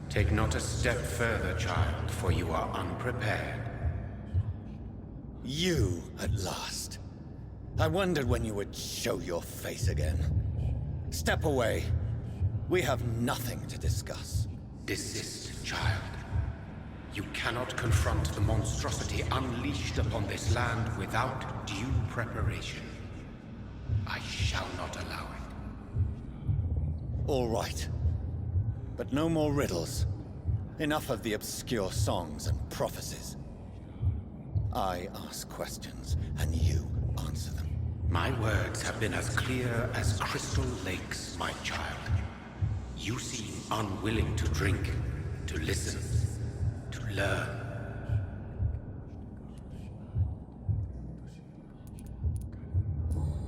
Take not a step further, child, for you are unprepared. You, at last. I wondered when you would show your face again. Step away. We have nothing to discuss. Desist, child. You cannot confront the monstrosity unleashed upon this land without due preparation. I shall not allow it. All right. But no more riddles. Enough of the obscure songs and prophecies. I ask questions, and you answer them. My words have been as clear as crystal lakes, my child. You seem unwilling to drink, to listen, to learn.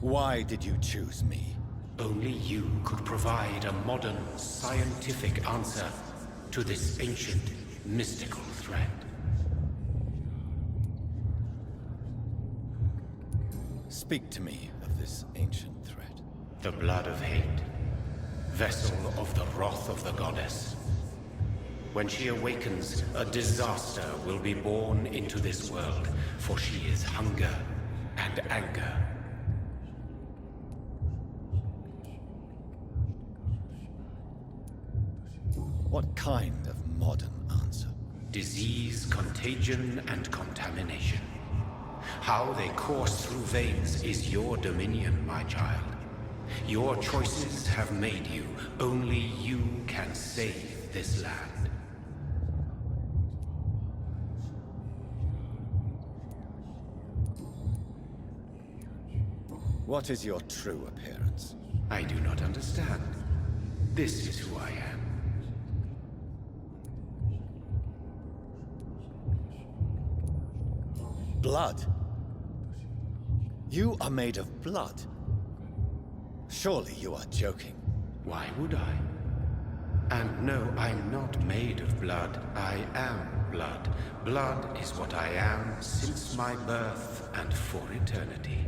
Why did you choose me? Only you could provide a modern, scientific answer to this ancient, mystical threat. Speak to me of this ancient threat. The blood of hate, vessel of the wrath of the goddess. When she awakens, a disaster will be born into this world, for she is hunger and anger. What kind of modern answer? Disease, contagion, and contamination. How they course through veins is your dominion, my child. Your choices have made you. Only you can save this land. What is your true appearance? I do not understand. This is who I am. Blood? You are made of blood. Surely you are joking. Why would I? And no, I'm not made of blood. I am blood. Blood is what I am since my birth and for eternity.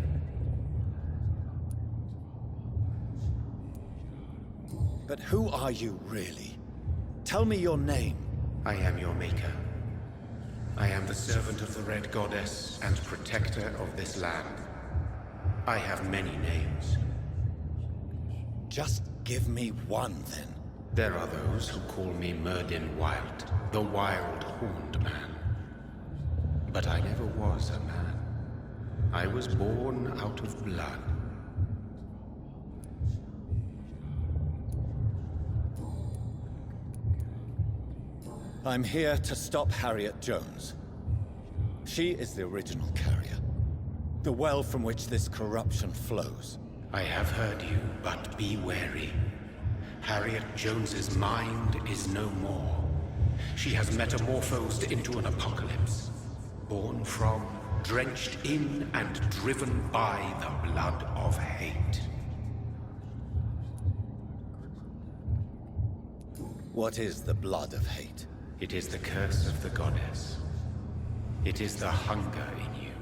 But who are you really? Tell me your name. I am your maker. I am the servant of the Red Goddess and protector of this land. I have many names. Just give me one, then. There are those who call me Myrddin Wild, the Wild Horned Man. But I never was a man. I was born out of blood. I'm here to stop Harriet Jones. She is the original carrier. The well from which this corruption flows. I have heard you, but be wary. Harriet Jones's mind is no more. She has metamorphosed into an apocalypse. Born from, drenched in, and driven by the blood of hate. What is the blood of hate? It is the curse of the goddess. It is the hunger in you,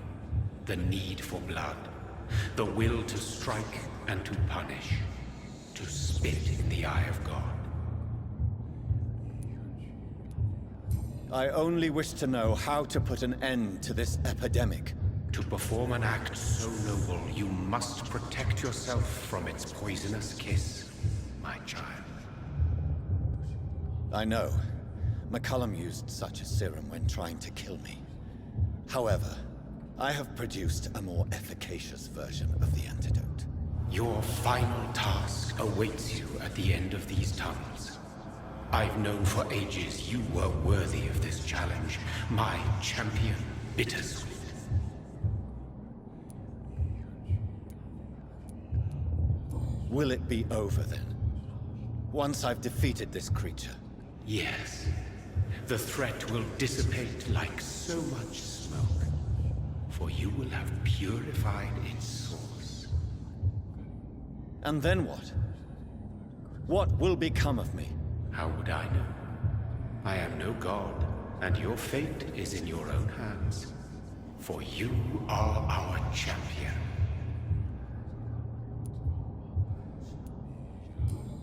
the need for blood, the will to strike and to punish, to spit in the eye of God. I only wish to know how to put an end to this epidemic. To perform an act so noble, you must protect yourself from its poisonous kiss, my child. I know. McCullum used such a serum when trying to kill me. However, I have produced a more efficacious version of the antidote. Your final task awaits you at the end of these tunnels. I've known for ages you were worthy of this challenge, my champion, Bittersweet. Will it be over then? Once I've defeated this creature? Yes. The threat will dissipate like so much smoke, for you will have purified its source. And then what? What will become of me? How would I know? I am no god, and your fate is in your own hands, for you are our champion.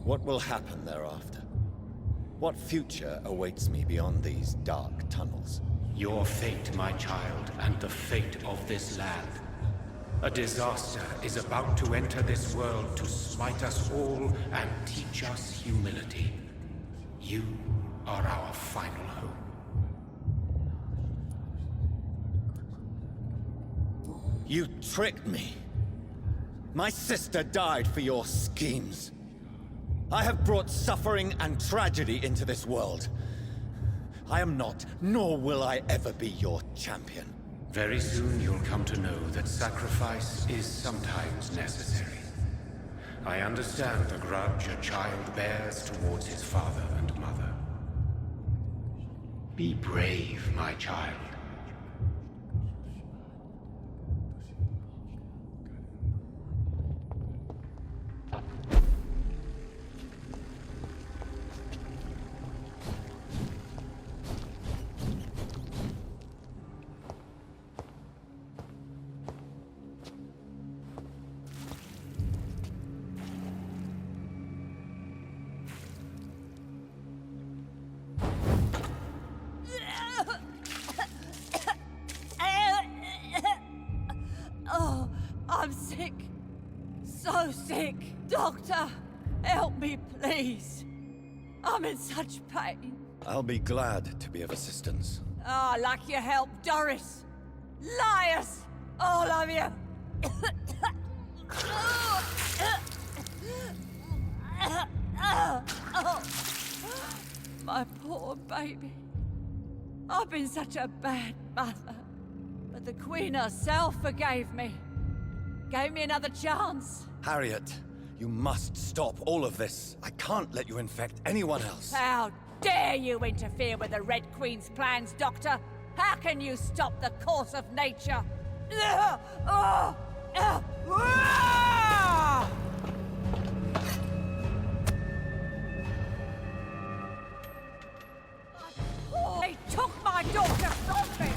What will happen thereafter? What future awaits me beyond these dark tunnels? Your fate, my child, and the fate of this land. A disaster is about to enter this world to smite us all and teach us humility. You are our final hope. You tricked me. My sister died for your schemes. I have brought suffering and tragedy into this world. I am not, nor will I ever be your champion. Very soon you'll come to know that sacrifice is sometimes necessary. I understand the grudge a child bears towards his father and mother. Be brave, my child. Oh, I'm sick. So sick. Doctor, help me, please. I'm in such pain. I'll be glad to be of assistance. Ah, like your help, Doris. Liars! All of you! My poor baby. I've been such a bad mother. But the Queen herself forgave me. Gave me another chance. Harriet, you must stop all of this. I can't let you infect anyone else. How dare you interfere with the Red Queen's plans, Doctor? How can you stop the course of nature? They took my daughter from me!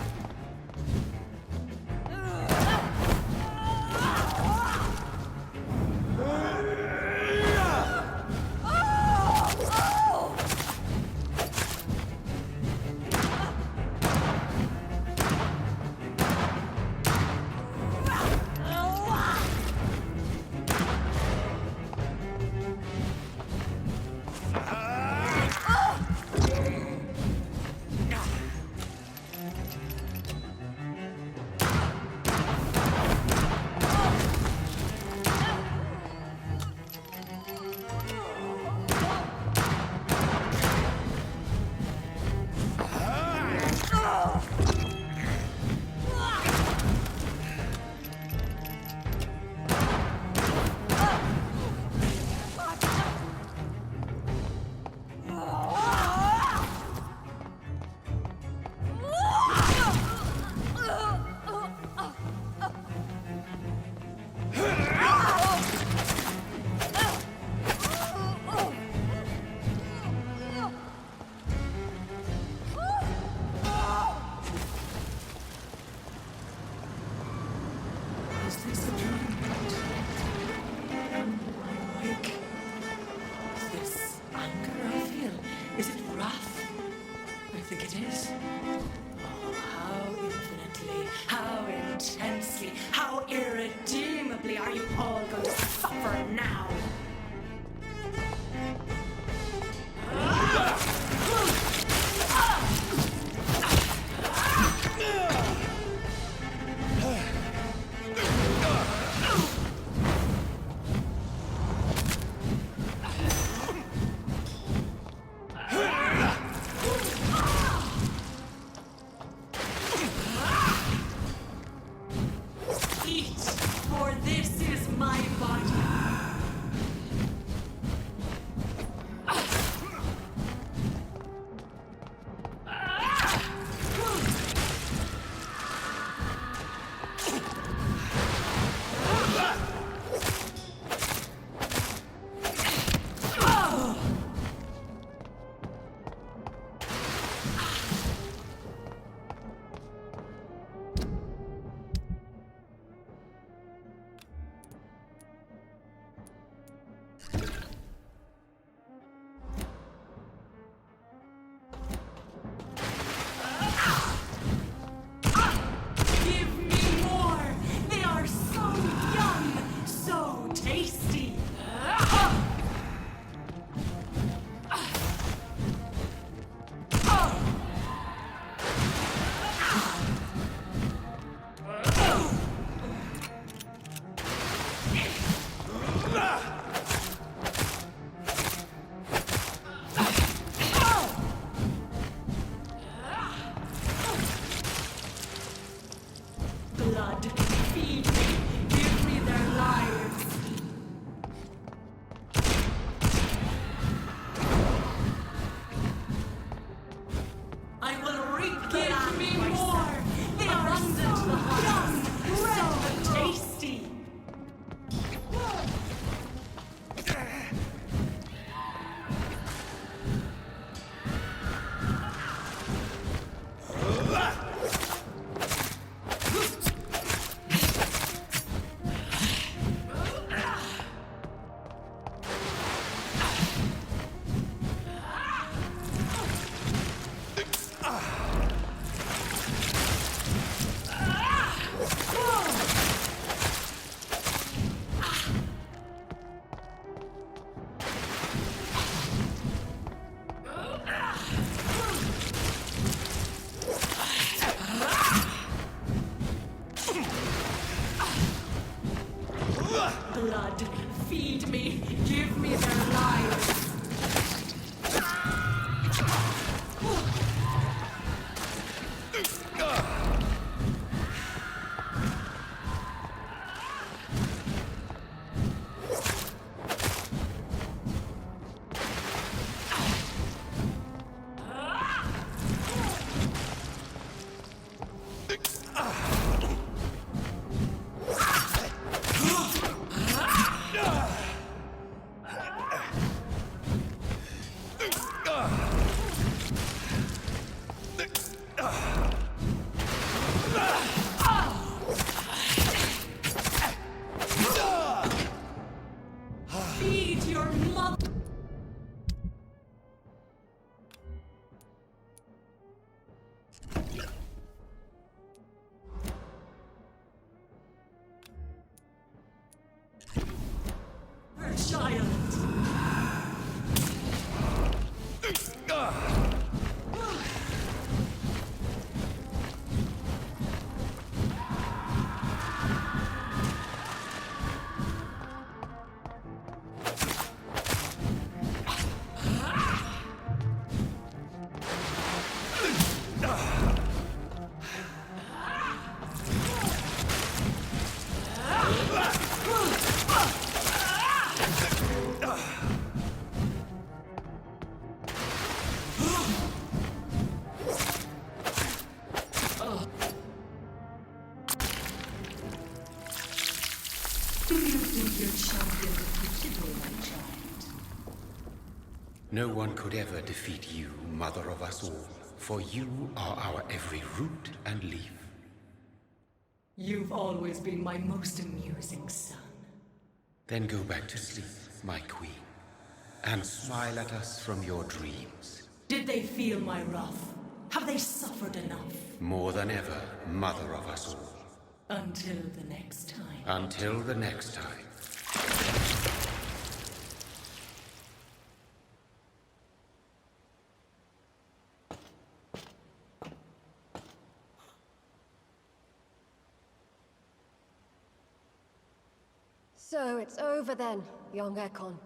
I will reap the land me more! The abundant, the heart, so tasty! Blood, feed me, give me their lives. Feed your mother. Her child. Do you think your champion defeatable, my child? No one could ever defeat you, mother of us all, for you are our every root and leaf. You've always been my most amusing son. Then go back to sleep, my queen, and smile at us from your dreams. Did they feel my wrath? Have they suffered enough? More than ever, mother of us all. Until the next time. Until the next time. So it's over then, young Ekon.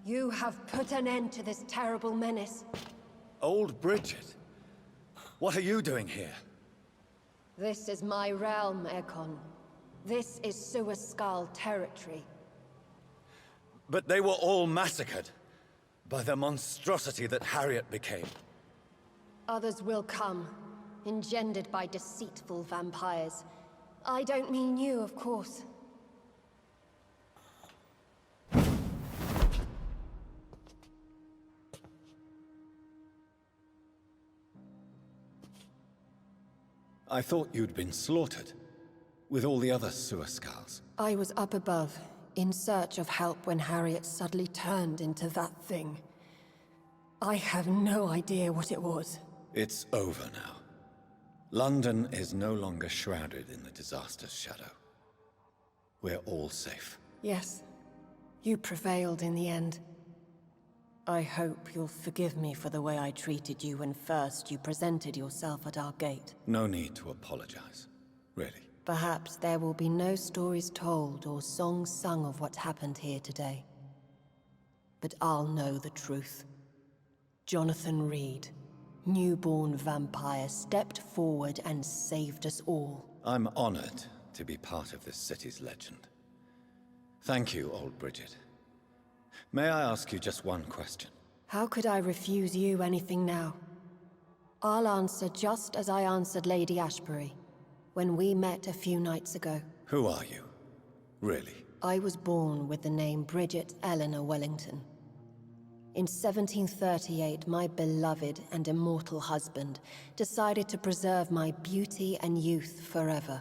You have put an end to this terrible menace. Old Bridget? What are you doing here? This is my realm, Ekon. This is Suaskal territory. But they were all massacred by the monstrosity that Harriet became. Others will come, engendered by deceitful vampires. I don't mean you, of course. I thought you'd been slaughtered, with all the other Suaskals. I was up above, in search of help when Harriet suddenly turned into that thing. I have no idea what it was. It's over now. London is no longer shrouded in the disaster's shadow. We're all safe. Yes, you prevailed in the end. I hope you'll forgive me for the way I treated you when first you presented yourself at our gate. No need to apologize, really. Perhaps there will be no stories told or songs sung of what happened here today. But I'll know the truth. Jonathan Reid, newborn vampire, stepped forward and saved us all. I'm honored to be part of this city's legend. Thank you, old Bridget. May I ask you just one question? How could I refuse you anything now? I'll answer just as I answered Lady Ashbury when we met a few nights ago. Who are you? Really? I was born with the name Bridget Eleanor Wellington. In 1738, my beloved and immortal husband decided to preserve my beauty and youth forever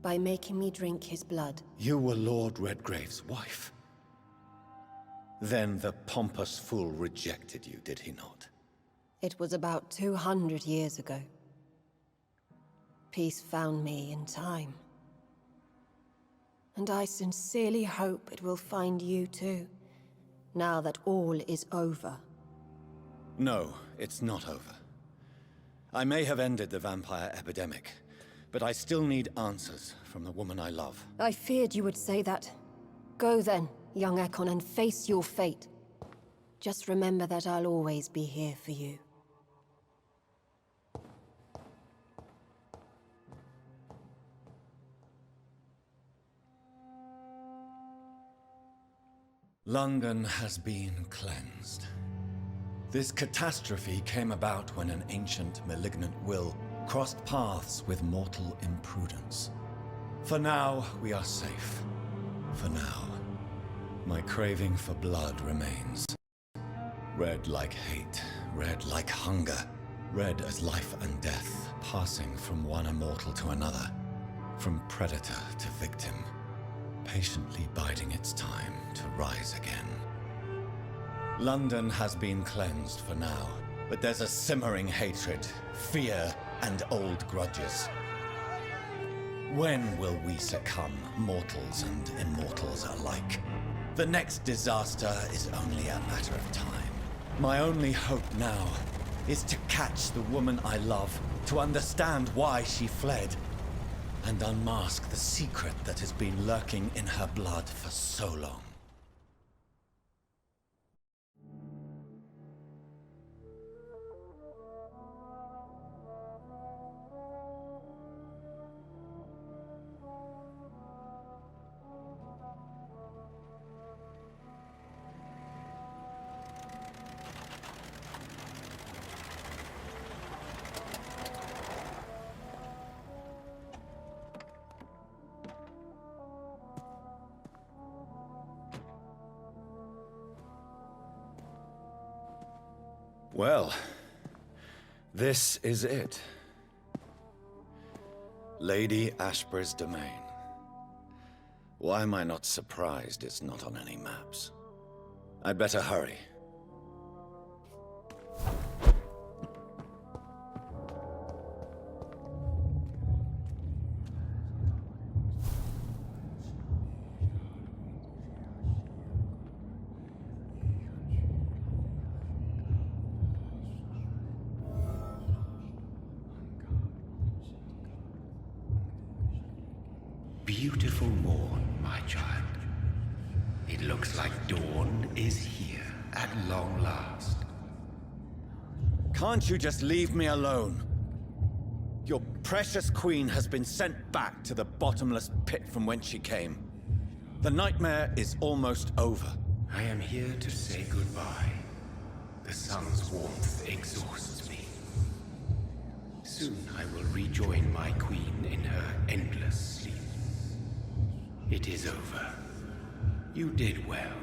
by making me drink his blood. You were Lord Redgrave's wife? Then the pompous fool rejected you, did he not? It was about 200 years ago. Peace found me in time. And I sincerely hope it will find you too, now that all is over. No, it's not over. I may have ended the vampire epidemic, but I still need answers from the woman I love. I feared you would say that. Go then, young Ekon, and face your fate. Just remember that I'll always be here for you. London has been cleansed. This catastrophe came about when an ancient, malignant will crossed paths with mortal imprudence. For now, we are safe. For now. My craving for blood remains. Red like hate, red like hunger, red as life and death, passing from one immortal to another, from predator to victim, patiently biding its time to rise again. London has been cleansed for now, but there's a simmering hatred, fear, and old grudges. When will we succumb, mortals and immortals alike? The next disaster is only a matter of time. My only hope now is to catch the woman I love, to understand why she fled, and unmask the secret that has been lurking in her blood for so long. Well, this is it. Lady Ashbury's domain. Why am I not surprised it's not on any maps? I'd better hurry. Beautiful morn, my child. It looks like dawn is here at long last. Can't you just leave me alone? Your precious queen has been sent back to the bottomless pit from whence she came. The nightmare is almost over. I am here to say goodbye. The sun's warmth exhausts me. Soon I will rejoin my queen in her endless sleep. It is over. You did well.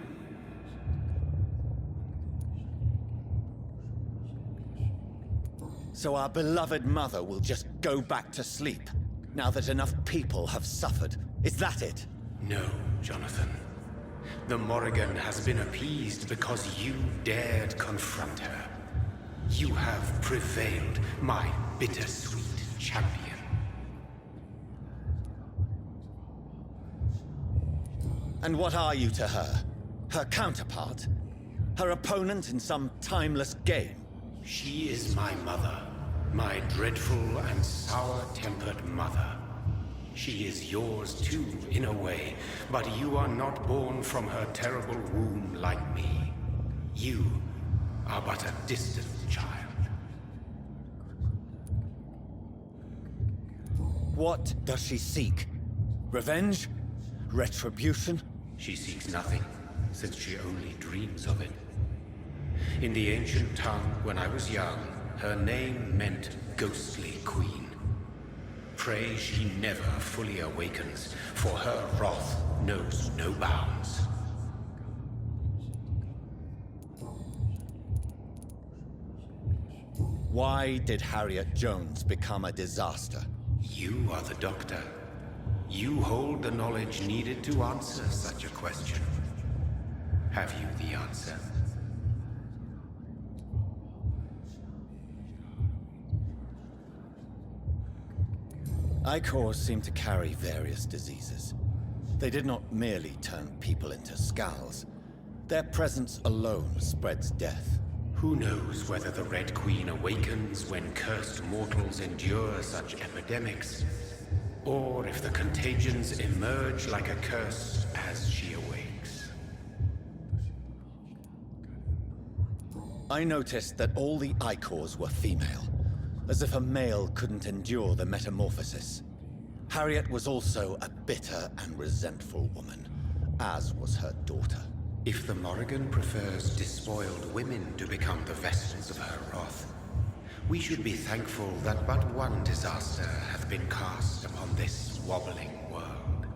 So our beloved mother will just go back to sleep, now that enough people have suffered. Is that it? No, Jonathan. The Morrigan has been appeased because you dared confront her. You have prevailed, my bittersweet champion. And what are you to her? Her counterpart? Her opponent in some timeless game? She is my mother, my dreadful and sour-tempered mother. She is yours too, in a way, but you are not born from her terrible womb like me. You are but a distant child. What does she seek? Revenge? Retribution? She seeks nothing, since she only dreams of it. In the ancient tongue, when I was young, Her name meant ghostly queen. Pray she never fully awakens, for her wrath knows no bounds. Why did Harriet Jones become a disaster? You are the doctor. You hold the knowledge needed to answer such a question. Have you the answer? Icors seem to carry various diseases. They did not merely turn people into skulls. Their presence alone spreads death. Who knows whether the Red Queen awakens when cursed mortals endure such epidemics, or if the contagions emerge like a curse as she awakes. I noticed that all the Icors were female, as if a male couldn't endure the metamorphosis. Harriet was also a bitter and resentful woman, as was her daughter. If the Morrigan prefers despoiled women to become the vessels of her wrath, we should be thankful that but one disaster hath been cast upon this wobbling world.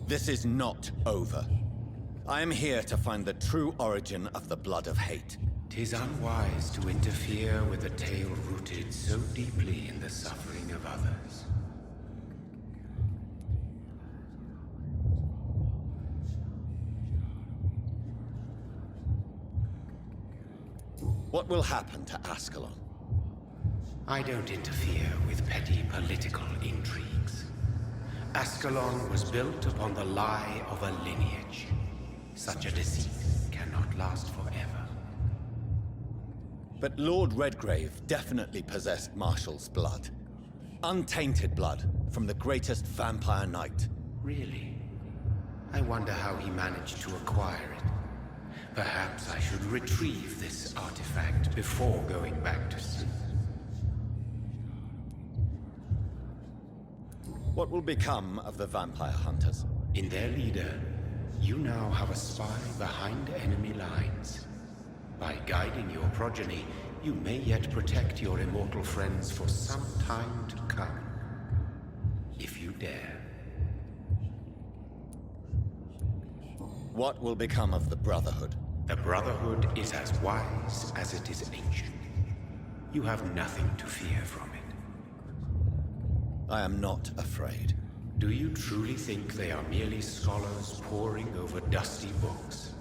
This is not over. I am here to find the true origin of the blood of hate. 'Tis unwise to interfere with a tale rooted so deeply in the suffering of others. What will happen to Ascalon? I don't interfere with petty political intrigues. Ascalon was built upon the lie of a lineage. Such a deceit cannot last forever. But Lord Redgrave definitely possessed Marshall's blood. Untainted blood from the greatest vampire knight. Really? I wonder how he managed to acquire it. Perhaps I should retrieve this artifact before going back to sleep. What will become of the vampire hunters? In their leader, you now have a spy behind enemy lines. By guiding your progeny, you may yet protect your immortal friends for some time to come. If you dare. What will become of the Brotherhood? The Brotherhood is as wise as it is ancient. You have nothing to fear from it. I am not afraid. Do you truly think they are merely scholars poring over dusty books?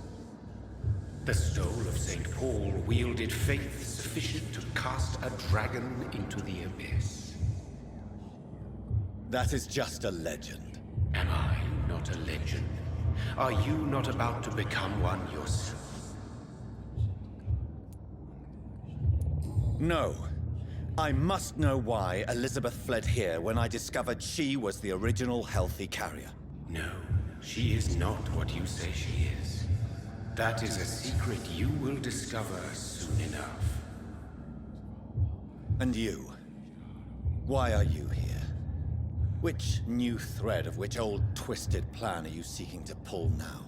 The stole of St. Paul wielded faith sufficient to cast a dragon into the abyss. That is just a legend. Am I not a legend? Are you not about to become one yourself? No. I must know why Elizabeth fled here when I discovered she was the original healthy carrier. No, she is not what you say she is. That is a secret you will discover soon enough. And you? Why are you here? Which new thread of which old twisted plan are you seeking to pull now?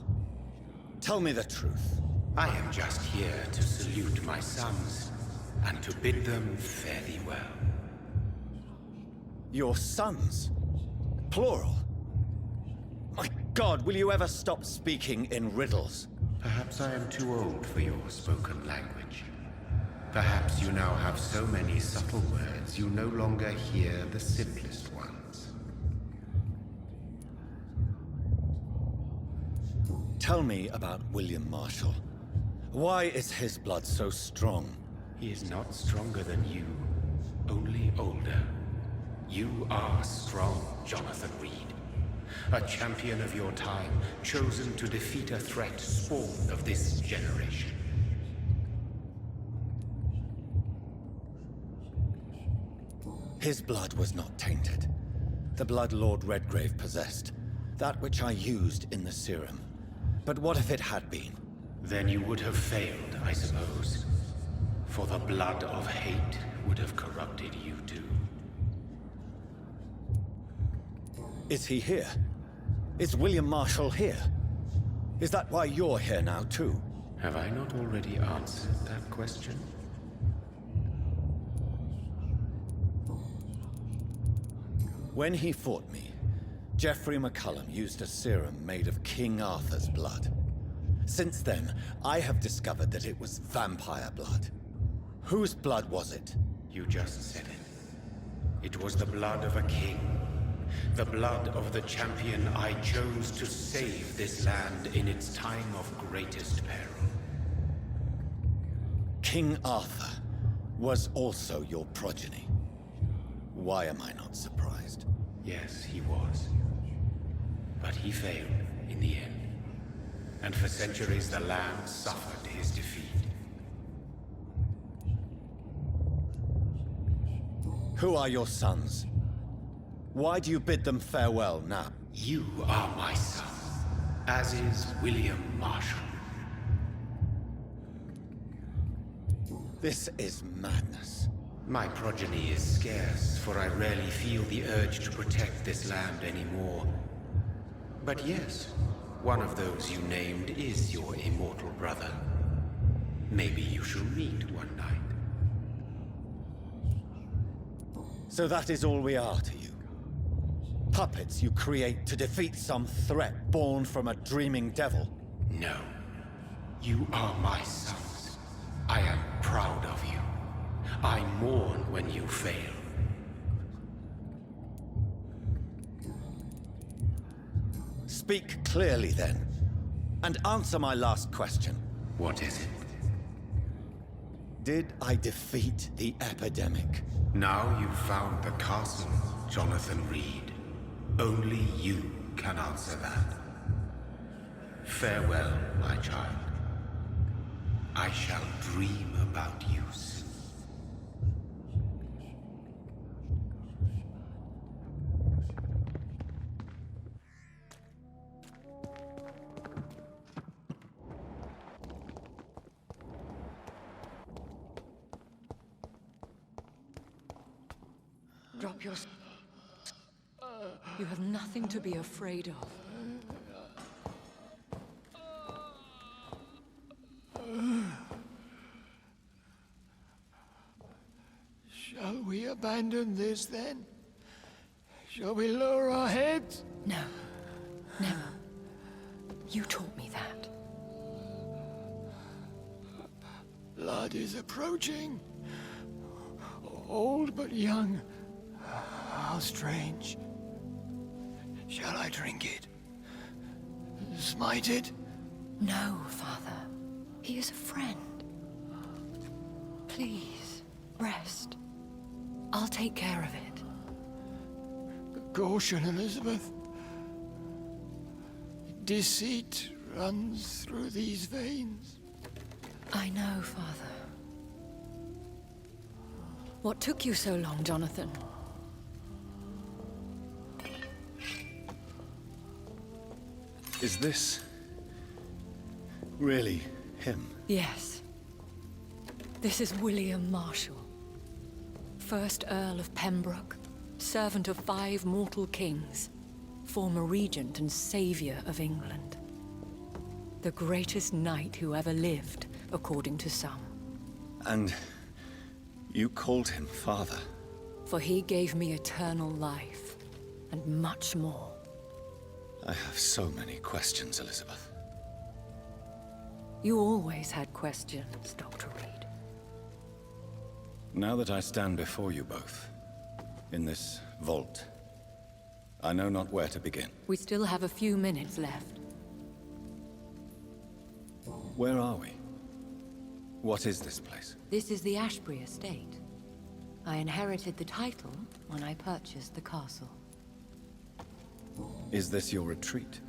Tell me the truth. I am just here to salute my sons, and to bid them fare thee well. Your sons? Plural? My God, will you ever stop speaking in riddles? Perhaps I am too old for your spoken language. Perhaps you now have so many subtle words you no longer hear the simplest ones. Tell me about William Marshall. Why is his blood so strong? He is not stronger than you, only older. You are strong, Jonathan Reid. A champion of your time, chosen to defeat a threat spawned of this generation. His blood was not tainted. The blood Lord Redgrave possessed. That which I used in the serum. But what if it had been? Then you would have failed, I suppose. For the blood of hate would have corrupted you too. Is he here? Is William Marshall here? Is that why you're here now, too? Have I not already answered that question? When he fought me, Geoffrey McCullum used a serum made of King Arthur's blood. Since then, I have discovered that it was vampire blood. Whose blood was it? You just said it. It was the blood of a king. The blood of the champion I chose to save this land in its time of greatest peril. King Arthur was also your progeny. Why am I not surprised? Yes, he was. But he failed in the end. And for centuries the land suffered his defeat. Who are your sons? Why do you bid them farewell now? You are my son, as is William Marshall. This is madness. My progeny is scarce, for I rarely feel the urge to protect this land anymore. But yes, one of those you named is your immortal brother. Maybe you shall meet one night. So that is all we are to you? Puppets you create to defeat some threat born from a dreaming devil? No. You are my sons. I am proud of you. I mourn when you fail. Speak clearly then, and answer my last question. What is it? Did I defeat the epidemic? Now you've found the castle, Jonathan Reid. Only you can answer that. Farewell, my child. I shall dream about you soon. Drop your... You have nothing to be afraid of. Shall we abandon this then? Shall we lower our heads? No. Never. You taught me that. Blood is approaching. Old but young. How strange. Shall I drink it? Smite it? No, Father. He is a friend. Please, rest. I'll take care of it. Caution, Elizabeth. Deceit runs through these veins. I know, Father. What took you so long, Jonathan? Is this... really him? Yes. This is William Marshall. 1st Earl of Pembroke, servant of 5 mortal kings, former regent and savior of England. The greatest knight who ever lived, according to some. And you called him father? For he gave me eternal life, and much more. I have so many questions, Elizabeth. You always had questions, Dr. Reid. Now that I stand before you both, in this vault, I know not where to begin. We still have a few minutes left. Where are we? What is this place? This is the Ashbury estate. I inherited the title when I purchased the castle. Is this your retreat?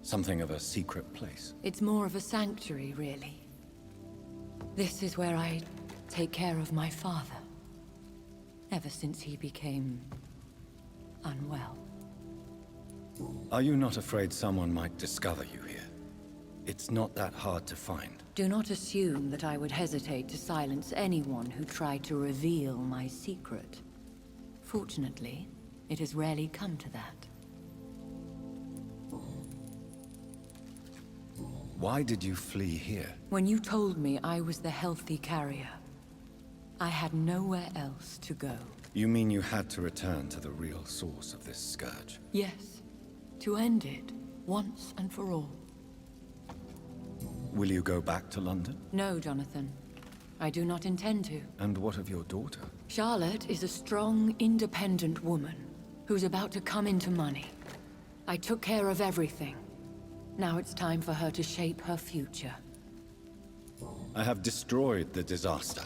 Something of a secret place? It's more of a sanctuary, really. This is where I take care of my father. Ever since he became... unwell. Are you not afraid someone might discover you here? It's not that hard to find. Do not assume that I would hesitate to silence anyone who tried to reveal my secret. Fortunately, it has rarely come to that. Why did you flee here? When you told me I was the healthy carrier, I had nowhere else to go. You mean you had to return to the real source of this scourge? Yes, to end it, once and for all. Will you go back to London? No, Jonathan. I do not intend to. And what of your daughter? Charlotte is a strong, independent woman who's about to come into money. I took care of everything. Now it's time for her to shape her future. I have destroyed the disaster,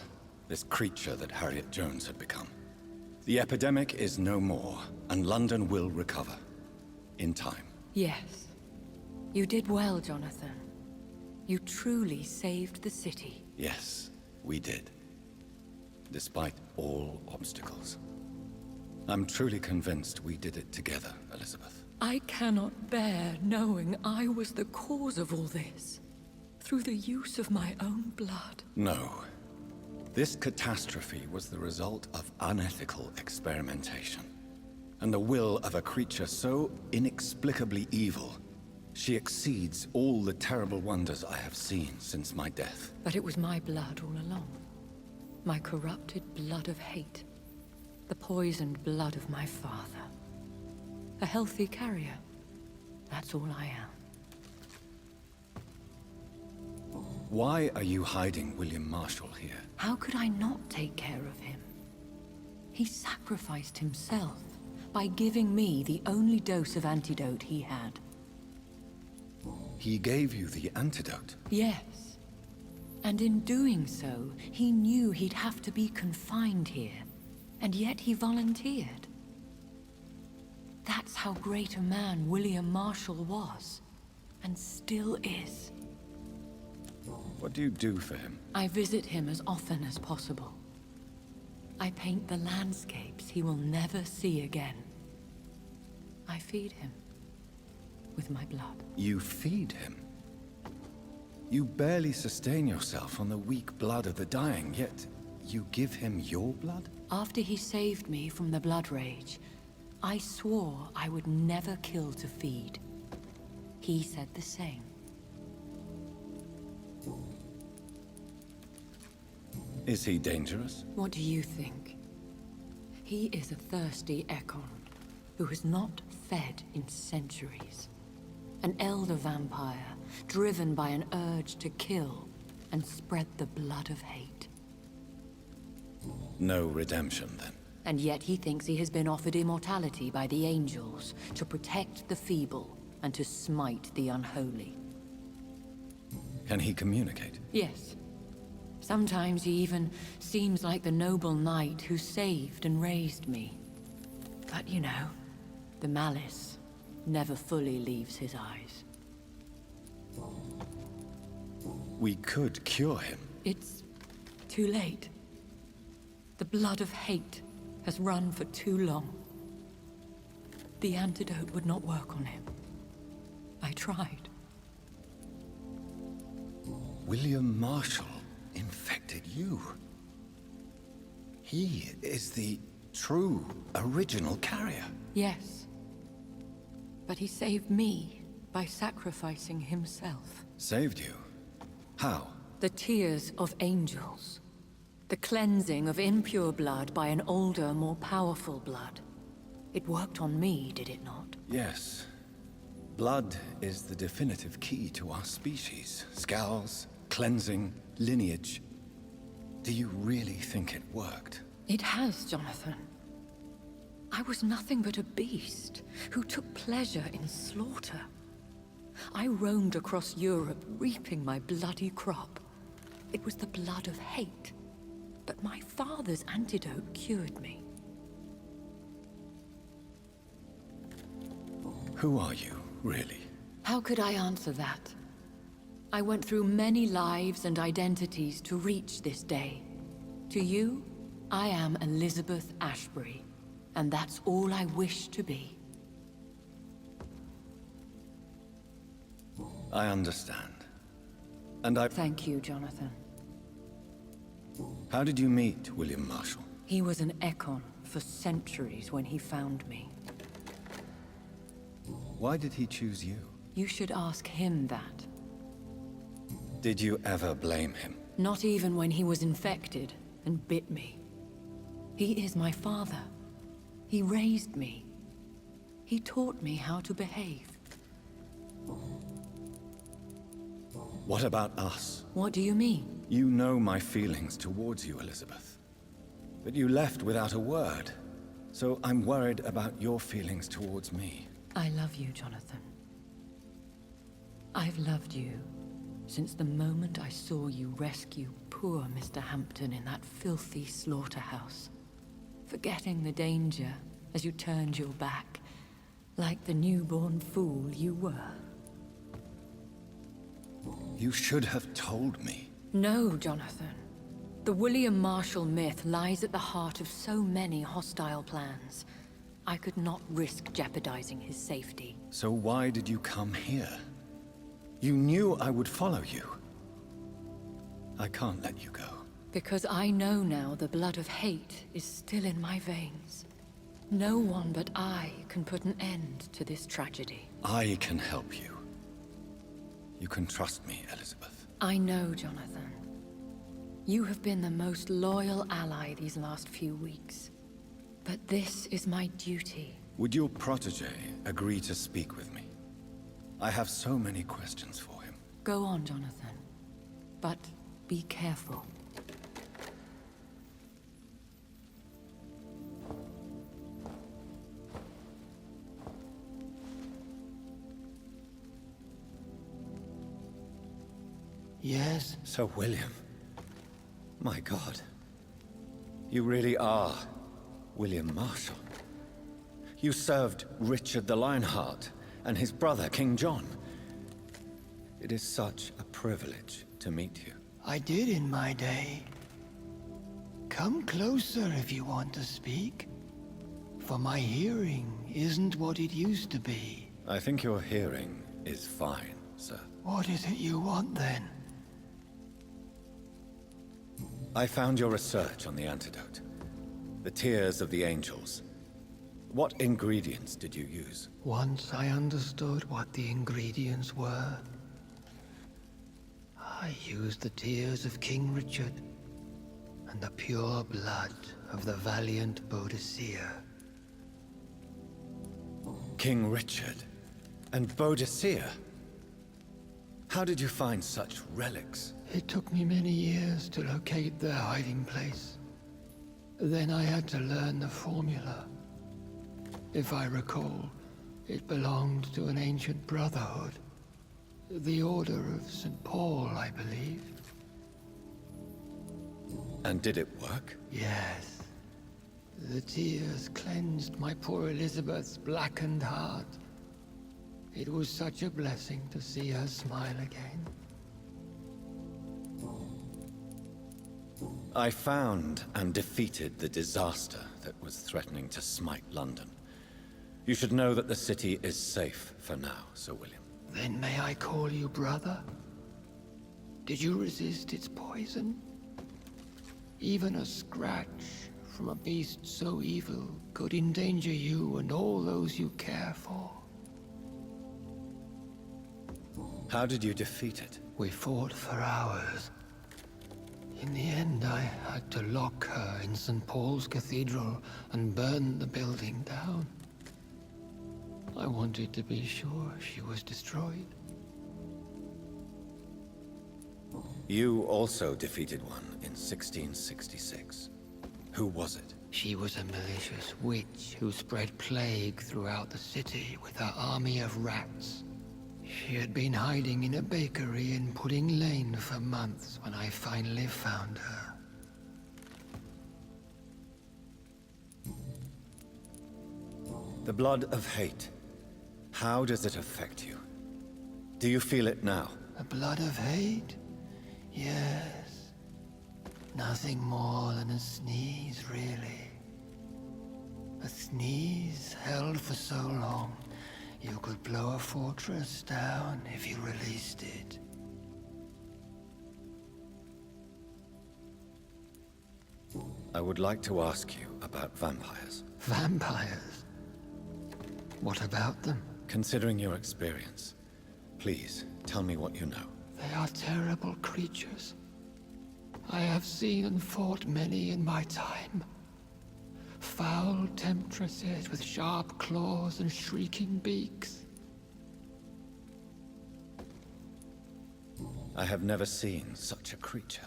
this creature that Harriet Jones had become. The epidemic is no more, and London will recover. In time. Yes. You did well, Jonathan. You truly saved the city. Yes, we did. Despite all obstacles. I'm truly convinced we did it together, Elizabeth. I cannot bear knowing I was the cause of all this. Through the use of my own blood. No. This catastrophe was the result of unethical experimentation. And the will of a creature so inexplicably evil, she exceeds all the terrible wonders I have seen since my death. But it was my blood all along. My corrupted blood of hate. The poisoned blood of my father. A healthy carrier. That's all I am. Why are you hiding William Marshall here? How could I not take care of him? He sacrificed himself by giving me the only dose of antidote he had. He gave you the antidote? Yes. And in doing so, he knew he'd have to be confined here. And yet he volunteered. That's how great a man William Marshall was. And still is. What do you do for him? I visit him as often as possible. I paint the landscapes he will never see again. I feed him with my blood. You feed him? You barely sustain yourself on the weak blood of the dying, yet you give him your blood? After he saved me from the blood rage, I swore I would never kill to feed. He said the same. Is he dangerous? What do you think? He is a thirsty Ekon, who has not fed in centuries. An elder vampire, driven by an urge to kill and spread the blood of hate. No redemption, then? And yet he thinks he has been offered immortality by the angels to protect the feeble and to smite the unholy. Can he communicate? Yes. Sometimes he even seems like the noble knight who saved and raised me. But you know, the malice never fully leaves his eyes. We could cure him. It's too late. The blood of hate has run for too long. The antidote would not work on him. I tried. William Marshall infected you. He is the true, original carrier. Yes. But he saved me by sacrificing himself. Saved you? How? The tears of angels. The cleansing of impure blood by an older, more powerful blood. It worked on me, did it not? Yes. Blood is the definitive key to our species. Scowls, cleansing, lineage. Do you really think it worked? It has, Jonathan. I was nothing but a beast who took pleasure in slaughter. I roamed across Europe, reaping my bloody crop. It was the blood of hate. But my father's antidote cured me. Who are you, really? How could I answer that? I went through many lives and identities to reach this day. To you, I am Elizabeth Ashbury, and that's all I wish to be. I understand. And I... Thank you, Jonathan. How did you meet William Marshall? He was an Ekon for centuries when he found me. Why did he choose you? You should ask him that. Did you ever blame him? Not even when he was infected and bit me. He is my father. He raised me. He taught me how to behave. What about us? What do you mean? You know my feelings towards you, Elizabeth. But you left without a word. So I'm worried about your feelings towards me. I love you, Jonathan. I've loved you since the moment I saw you rescue poor Mr. Hampton in that filthy slaughterhouse. Forgetting the danger as you turned your back, like the newborn fool you were. You should have told me. No, Jonathan. The William Marshall myth lies at the heart of so many hostile plans. I could not risk jeopardizing his safety. So why did you come here? You knew I would follow you. I can't let you go. Because I know now the blood of hate is still in my veins. No one but I can put an end to this tragedy. I can help you. You can trust me, Elizabeth. I know, Jonathan. You have been the most loyal ally these last few weeks. But this is my duty. Would your protege agree to speak with me? I have so many questions for him. Go on, Jonathan. But be careful. Yes? Sir William. My God. You really are William Marshall. You served Richard the Lionheart and his brother, King John. It is such a privilege to meet you. I did in my day. Come closer if you want to speak. For my hearing isn't what it used to be. I think your hearing is fine, sir. What is it you want then? I found your research on the antidote. The tears of the angels. What ingredients did you use? Once I understood what the ingredients were, I used the tears of King Richard and the pure blood of the valiant Boadicea. King Richard and Boadicea? How did you find such relics? It took me many years to locate their hiding place. Then I had to learn the formula. If I recall, it belonged to an ancient brotherhood. The Order of St. Paul, I believe. And did it work? Yes. The tears cleansed my poor Elizabeth's blackened heart. It was such a blessing to see her smile again. I found and defeated the disaster that was threatening to smite London. You should know that the city is safe for now, Sir William. Then may I call you brother? Did you resist its poison? Even a scratch from a beast so evil could endanger you and all those you care for. How did you defeat it? We fought for hours. In the end, I had to lock her in St. Paul's Cathedral and burn the building down. I wanted to be sure she was destroyed. You also defeated one in 1666. Who was it? She was a malicious witch who spread plague throughout the city with her army of rats. She had been hiding in a bakery in Pudding Lane for months when I finally found her. The blood of hate. How does it affect you? Do you feel it now? The blood of hate? Yes. Nothing more than a sneeze, really. A sneeze held for so long, you could blow a fortress down if you released it. I would like to ask you about vampires. Vampires? What about them? Considering your experience, please tell me what you know. They are terrible creatures. I have seen and fought many in my time. Foul temptresses with sharp claws and shrieking beaks. I have never seen such a creature.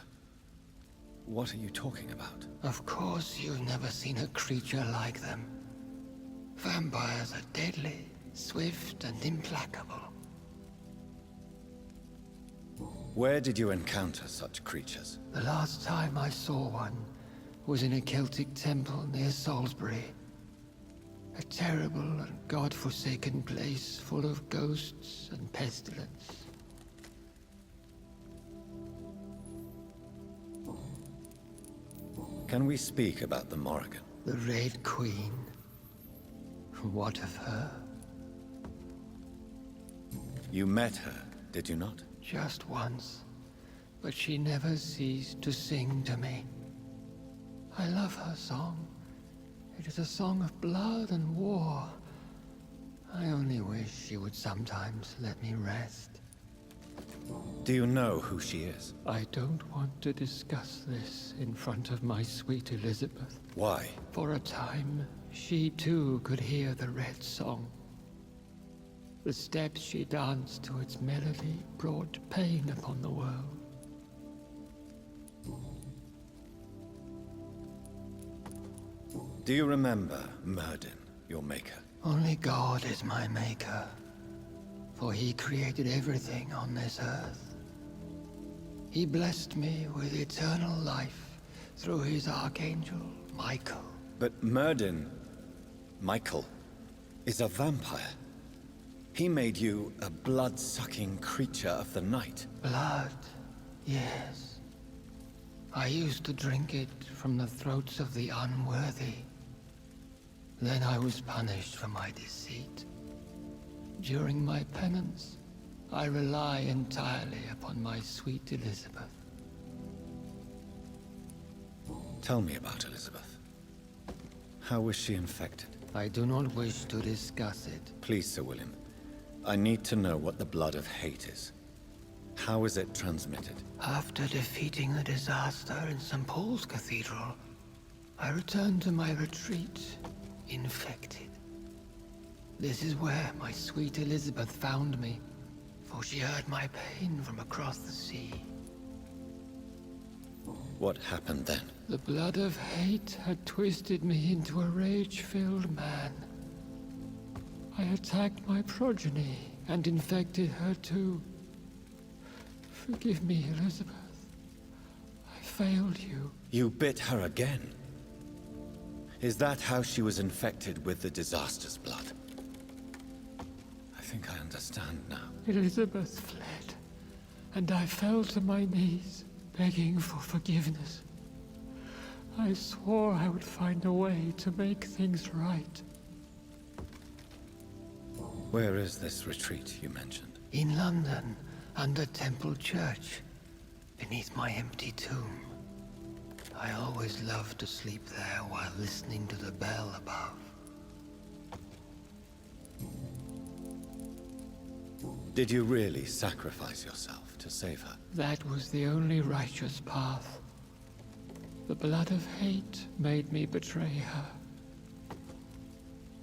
What are you talking about? Of course you've never seen a creature like them. Vampires are deadly, swift and implacable. Where did you encounter such creatures? The last time I saw one was in a Celtic temple near Salisbury. A terrible and god-forsaken place full of ghosts and pestilence. Can we speak about the Morrigan? The Red Queen. What of her? You met her, did you not? Just once, but she never ceased to sing to me. I love her song. It is a song of blood and war. I only wish she would sometimes let me rest. Do you know who she is? I don't want to discuss this in front of my sweet Elizabeth. Why? For a time, she too could hear the Red Song. The steps she danced to its melody brought pain upon the world. Do you remember Myrddin, your maker? Only God is my maker, for he created everything on this earth. He blessed me with eternal life through his archangel, Michael. But Myrddin, Michael, is a vampire. He made you a blood-sucking creature of the night. Blood, yes. I used to drink it from the throats of the unworthy. Then I was punished for my deceit. During my penance, I rely entirely upon my sweet Elizabeth. Tell me about Elizabeth. How was she infected? I do not wish to discuss it. Please, Sir William. I need to know what the blood of hate is. How is it transmitted? After defeating the disaster in St. Paul's Cathedral, I returned to my retreat, infected. This is where my sweet Elizabeth found me, for she heard my pain from across the sea. What happened then? The blood of hate had twisted me into a rage-filled man. I attacked my progeny and infected her too. Forgive me, Elizabeth. I failed you. You bit her again? Is that how she was infected with the disaster's blood? I think I understand now. Elizabeth fled, and I fell to my knees, begging for forgiveness. I swore I would find a way to make things right. Where is this retreat you mentioned? In London, under Temple Church, beneath my empty tomb. I always loved to sleep there while listening to the bell above. Did you really sacrifice yourself to save her? That was the only righteous path. The blood of hate made me betray her.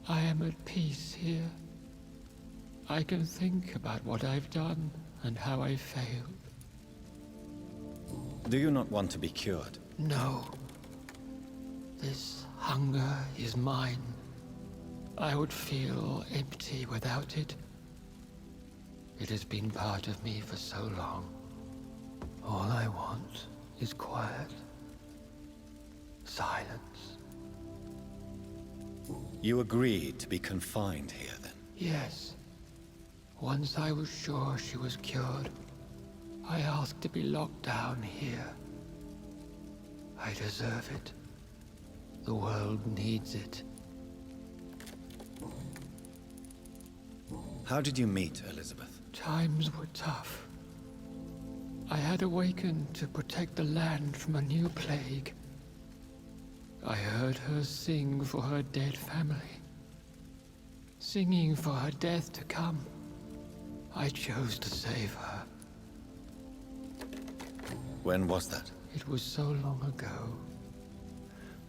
I am at peace here. I can think about what I've done and how I failed. Do you not want to be cured? No. This hunger is mine. I would feel empty without it. It has been part of me for so long. All I want is quiet. Silence. You agreed to be confined here then? Yes. Once I was sure she was cured, I asked to be locked down here. I deserve it. The world needs it. How did you meet Elizabeth? Times were tough. I had awakened to protect the land from a new plague. I heard her sing for her dead family. Singing for her death to come. I chose to save her. When was that? It was so long ago.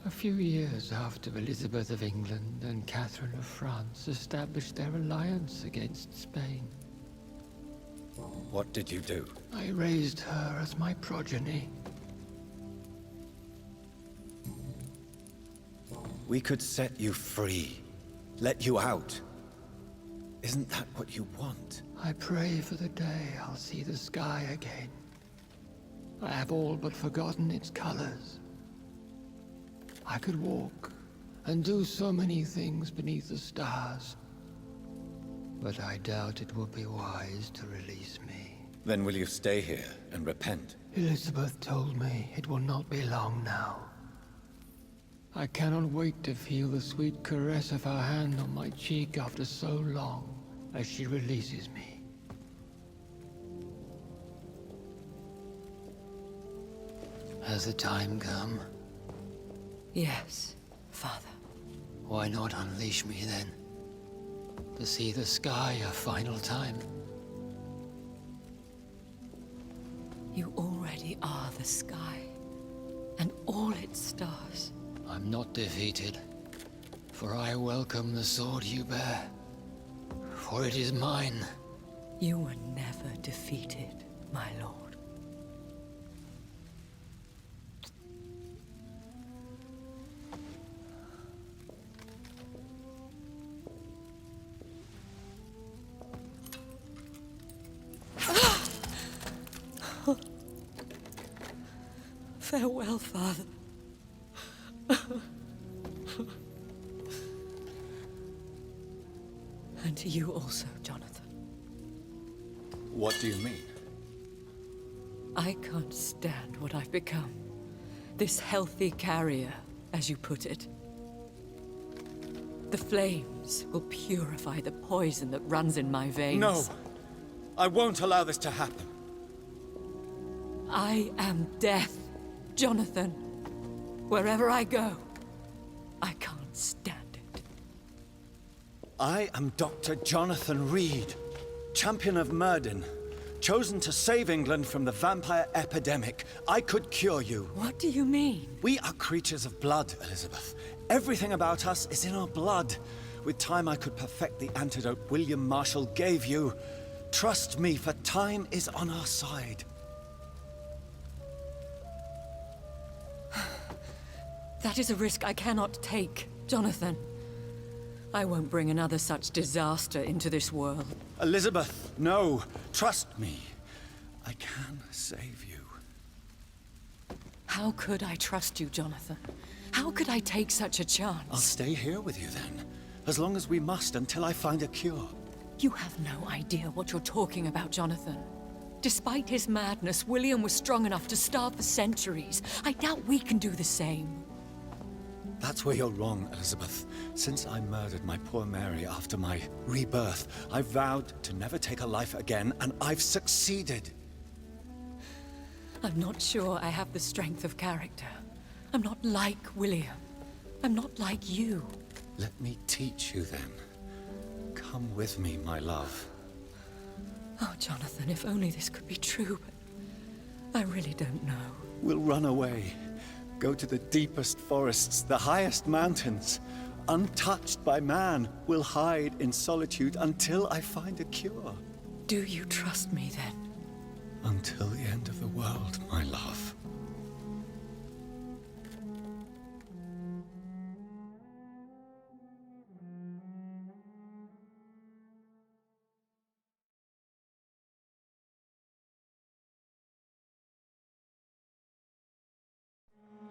A few years after Elizabeth of England and Catherine of France established their alliance against Spain. What did you do? I raised her as my progeny. We could set you free. Let you out. Isn't that what you want? I pray for the day I'll see the sky again. I have all but forgotten its colors. I could walk and do so many things beneath the stars. But I doubt it will be wise to release me. Then will you stay here and repent? Elizabeth told me it will not be long now. I cannot wait to feel the sweet caress of her hand on my cheek after so long, as she releases me. Has the time come? Yes, Father. Why not unleash me then? To see the sky a final time? You already are the sky, and all its stars. I'm not defeated, for I welcome the sword you bear, for it is mine. You were never defeated, my lord. Farewell, Father. And to you also, Jonathan. What do you mean? I can't stand what I've become. This healthy carrier, as you put it. The flames will purify the poison that runs in my veins. No! I won't allow this to happen. I am death, Jonathan. Wherever I go, I can't stand it. I am Dr. Jonathan Reid, champion of Myrddin, chosen to save England from the vampire epidemic. I could cure you. What do you mean? We are creatures of blood, Elizabeth. Everything about us is in our blood. With time, I could perfect the antidote William Marshall gave you. Trust me, for time is on our side. That is a risk I cannot take, Jonathan. I won't bring another such disaster into this world. Elizabeth, no. Trust me. I can save you. How could I trust you, Jonathan? How could I take such a chance? I'll stay here with you then. As long as we must, until I find a cure. You have no idea what you're talking about, Jonathan. Despite his madness, William was strong enough to starve for centuries. I doubt we can do the same. That's where you're wrong, Elizabeth. Since I murdered my poor Mary after my rebirth, I vowed to never take a life again, and I've succeeded. I'm not sure I have the strength of character. I'm not like William. I'm not like you. Let me teach you then. Come with me, my love. Oh, Jonathan, if only this could be true, but I really don't know. We'll run away. Go to the deepest forests, the highest mountains. Untouched by man, we'll hide in solitude until I find a cure. Do you trust me then? Until the end of the world, my love.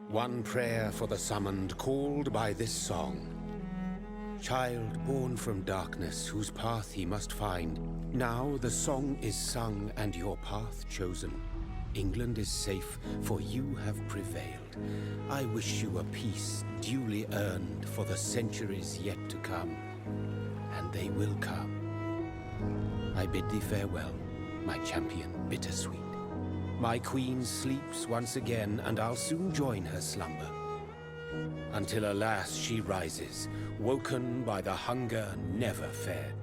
One prayer for the summoned, called by this song. Child born from darkness, whose path he must find. Now the song is sung and your path chosen. England is safe, for you have prevailed. I wish you a peace duly earned for the centuries yet to come. And they will come. I bid thee farewell, my champion bittersweet. My queen sleeps once again, and I'll soon join her slumber. Until alas she rises, woken by the hunger never fed.